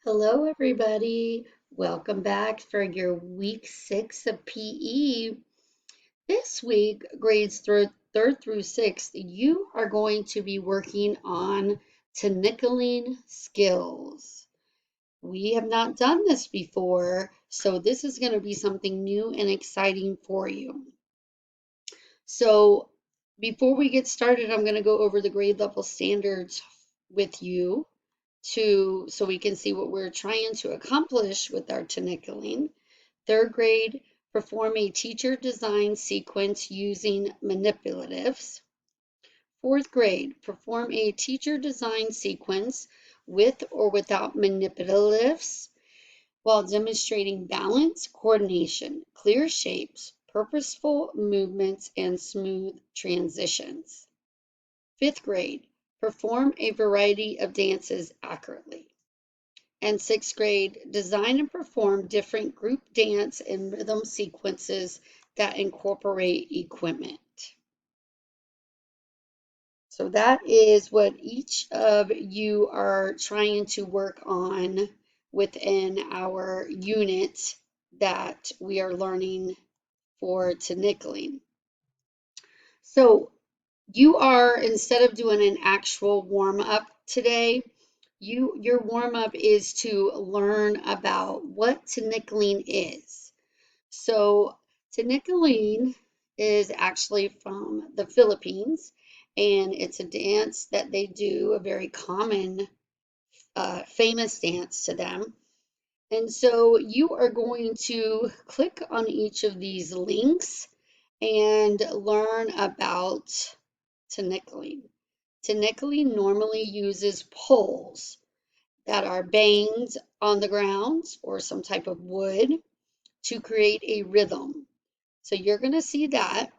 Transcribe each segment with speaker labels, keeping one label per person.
Speaker 1: Hello, everybody. Welcome back for your week 6 of PE. This week, grades third through sixth, you are going to be working on Tenickling skills. We have not done this before, so this is going to be something new and exciting for you. So, before we get started, I'm going to go over the grade level standards with you so we can see what we're trying to accomplish with our Tenickling. Third grade, perform a teacher design sequence using manipulatives. Fourth grade, perform a teacher design sequence with or without manipulatives while demonstrating balance, coordination, clear shapes, purposeful movements, and smooth transitions. Fifth grade, perform a variety of dances accurately. And sixth grade, design and perform different group dance and rhythm sequences that incorporate equipment. So that is what each of you are trying to work on within our unit that we are learning for Tenickling. So you are, instead of doing an actual warm-up today, your warm-up is to learn about what Tenickling is. So Tenickling is actually from the Philippines, and it's a dance that they do, a very common, famous dance to them. And so you are going to click on each of these links and learn about Tenickling. Tenickling normally uses poles that are banged on the ground or some type of wood to create a rhythm. So you're going to see that.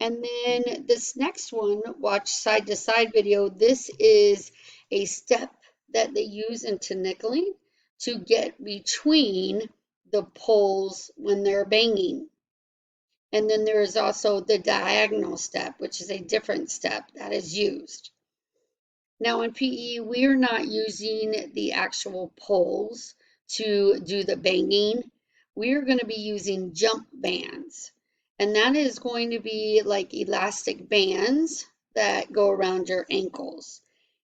Speaker 1: And then this next one, watch side to side video. This is a step that they use in Tenickling to get between the poles when they're banging. And then there is also the diagonal step, which is a different step that is used. Now in PE, we're not using the actual poles to do the banging. We're going to be using jump bands. And that is going to be like elastic bands that go around your ankles.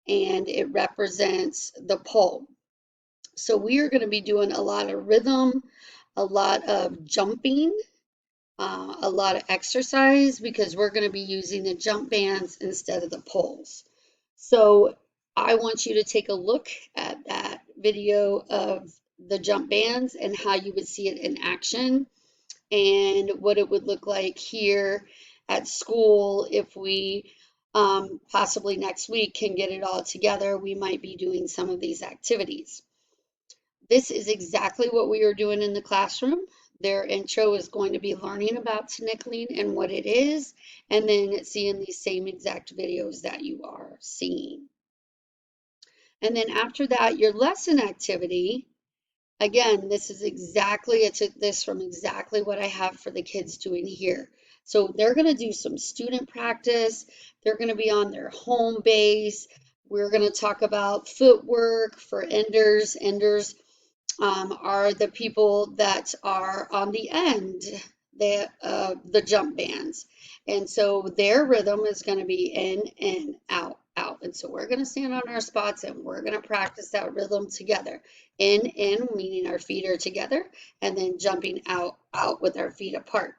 Speaker 1: And it represents the pole. So we are going to be doing a lot of rhythm, a lot of jumping, a lot of exercise because we're going to be using the jump bands instead of the poles. So I want you to take a look at that video of the jump bands and how you would see it in action and what it would look like here at school if we possibly next week can get it all together. We might be doing some of these activities. This is exactly what we are doing in the classroom. Their intro is going to be learning about Tenickling and what it is, and then seeing these same exact videos that you are seeing. And then after that, your lesson activity, again, this is exactly, I took this from exactly what I have for the kids doing here. So they're going to do some student practice. They're going to be on their home base. We're going to talk about footwork for enders. Enders are the people that are on the end, the jump bands. And so their rhythm is going to be in, out, out. And so we're going to stand on our spots and we're going to practice that rhythm together. In, meaning our feet are together, and then jumping out, out with our feet apart.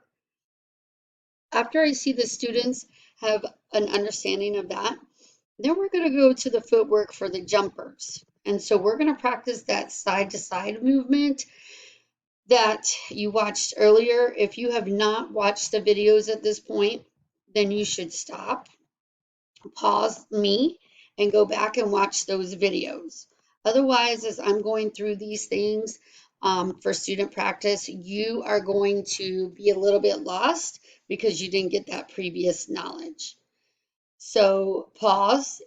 Speaker 1: After I see the students have an understanding of that, then we're going to go to the footwork for the jumpers. And so we're going to practice that side to side movement that you watched earlier. If you have not watched the videos at this point, then you should stop, pause me, and go back and watch those videos. Otherwise, as I'm going through these things for student practice, you are going to be a little bit lost because you didn't get that previous knowledge. So pause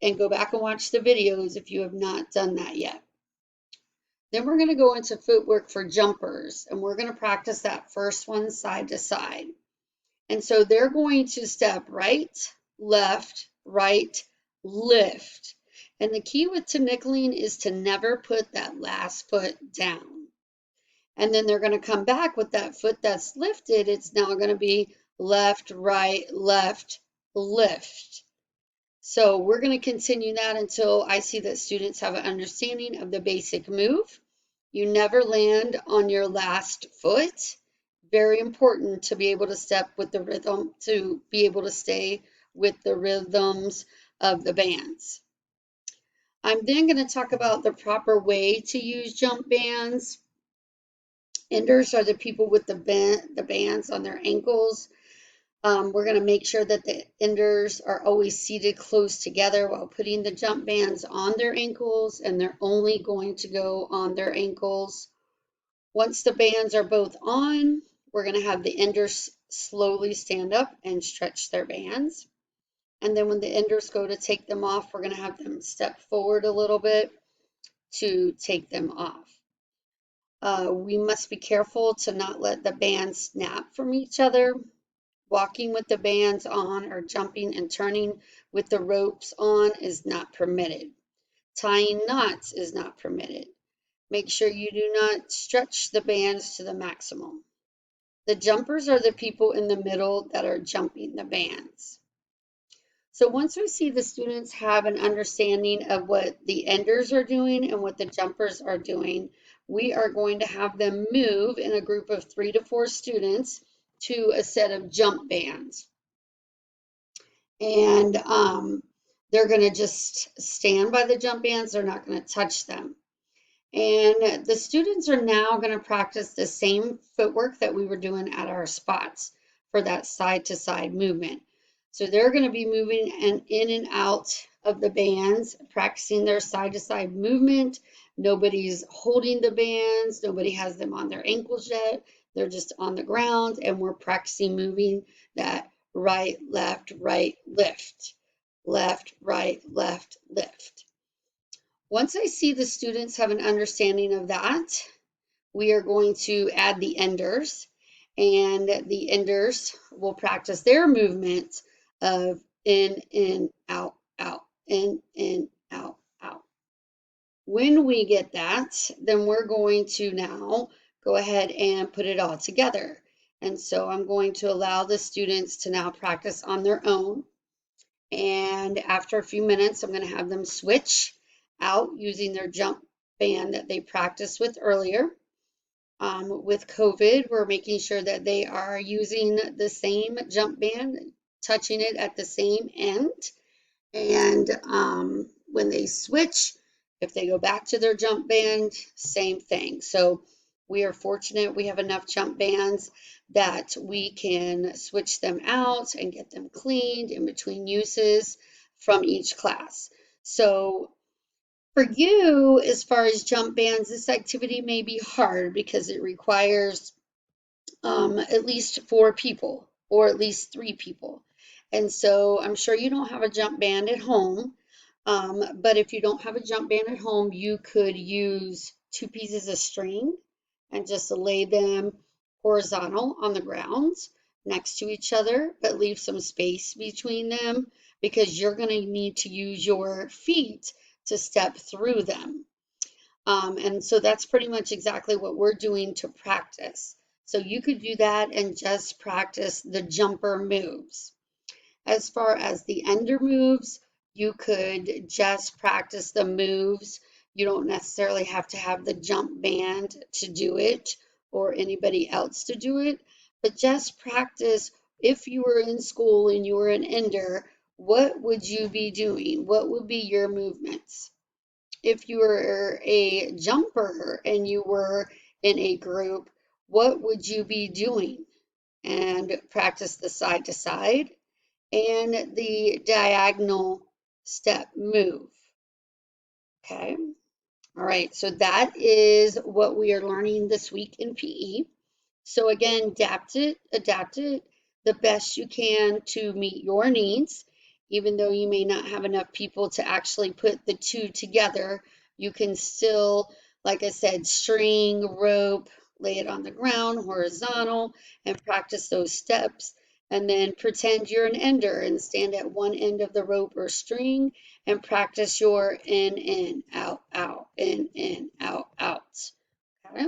Speaker 1: and go back and watch the videos if you have not done that yet. Then we're going to go into footwork for jumpers, and we're going to practice that first one side to side. And so they're going to step right, left, right, lift. And the key with to nickeling is to never put that last foot down. And then they're going to come back with that foot that's lifted. It's now going to be left, right, left, lift. So we're going to continue that until I see that students have an understanding of the basic move. You never land on your last foot. Very important to be able to step with the rhythm, to be able to stay with the rhythms of the bands. I'm then going to talk about the proper way to use jump bands. Enders are the people with the bands on their ankles. We're going to make sure that the enders are always seated close together while putting the jump bands on their ankles, and they're only going to go on their ankles. Once the bands are both on, we're going to have the enders slowly stand up and stretch their bands. And then when the enders go to take them off, we're going to have them step forward a little bit to take them off. We must be careful to not let the bands snap from each other. Walking with the bands on or jumping and turning with the ropes on is not permitted. Tying knots is not permitted. Make sure you do not stretch the bands to the maximum. The jumpers are the people in the middle that are jumping the bands. So once we see the students have an understanding of what the enders are doing and what the jumpers are doing, we are going to have them move in a group of 3 to 4 students to a set of jump bands. And they're going to just stand by the jump bands. They're not going to touch them. And the students are now going to practice the same footwork that we were doing at our spots for that side-to-side movement. So they're going to be moving in and out of the bands, practicing their side-to-side movement. Nobody's holding the bands. Nobody has them on their ankles yet. They're just on the ground, and we're practicing moving that right, left, lift. Left, right, left, lift. Once I see the students have an understanding of that, we are going to add the enders, and the enders will practice their movement of in, out, in, out, out. When we get that, then we're going to now go ahead and put it all together. And so I'm going to allow the students to now practice on their own. And after a few minutes, I'm going to have them switch out using their jump band that they practiced with earlier. With COVID, we're making sure that they are using the same jump band, touching it at the same end. And when they switch, if they go back to their jump band, same thing. So we are fortunate we have enough jump bands that we can switch them out and get them cleaned in between uses from each class. So for you, as far as jump bands, this activity may be hard because it requires at least 4 people or at least 3 people. And so I'm sure you don't have a jump band at home, but if you don't have a jump band at home, you could use 2 pieces of string and just lay them horizontal on the ground next to each other, but leave some space between them because you're going to need to use your feet to step through them. And so that's pretty much exactly what we're doing to practice. So you could do that and just practice the jumper moves. As far as the ender moves, you could just practice the moves. You don't necessarily have to have the jump band to do it or anybody else to do it, but just practice. If you were in school and you were an ender, what would you be doing? What would be your movements? If you were a jumper and you were in a group, what would you be doing? And practice the side to side and the diagonal step move. Okay. All right. So that is what we are learning this week in PE. So again, adapt it the best you can to meet your needs. Even though you may not have enough people to actually put the 2 together, you can still, like I said, string, rope, lay it on the ground, horizontal, and practice those steps. And then pretend you're an ender and stand at one end of the rope or string and practice your in, out, in, out. Okay?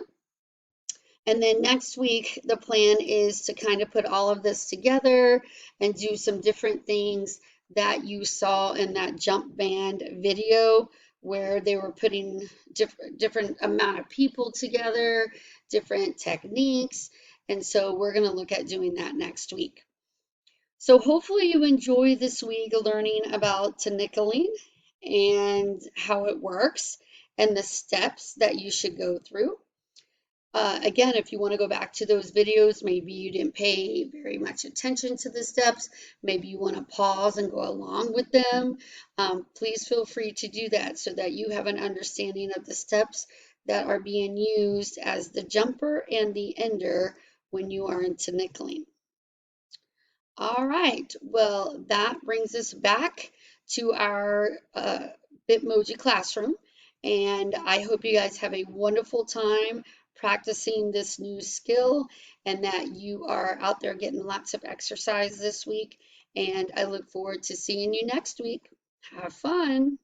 Speaker 1: And then next week, the plan is to kind of put all of this together and do some different things that you saw in that jump band video where they were putting different amount of people together, different techniques. And so we're going to look at doing that next week. So hopefully you enjoy this week learning about Tanickling and how it works and the steps that you should go through. Again, if you want to go back to those videos, maybe you didn't pay very much attention to the steps, maybe you want to pause and go along with them, please feel free to do that so that you have an understanding of the steps that are being used as the jumper and the ender when you are into nickeling. All right, well, that brings us back to our Bitmoji classroom, and I hope you guys have a wonderful time practicing this new skill and that you are out there getting lots of exercise this week, and I look forward to seeing you next week. Have fun.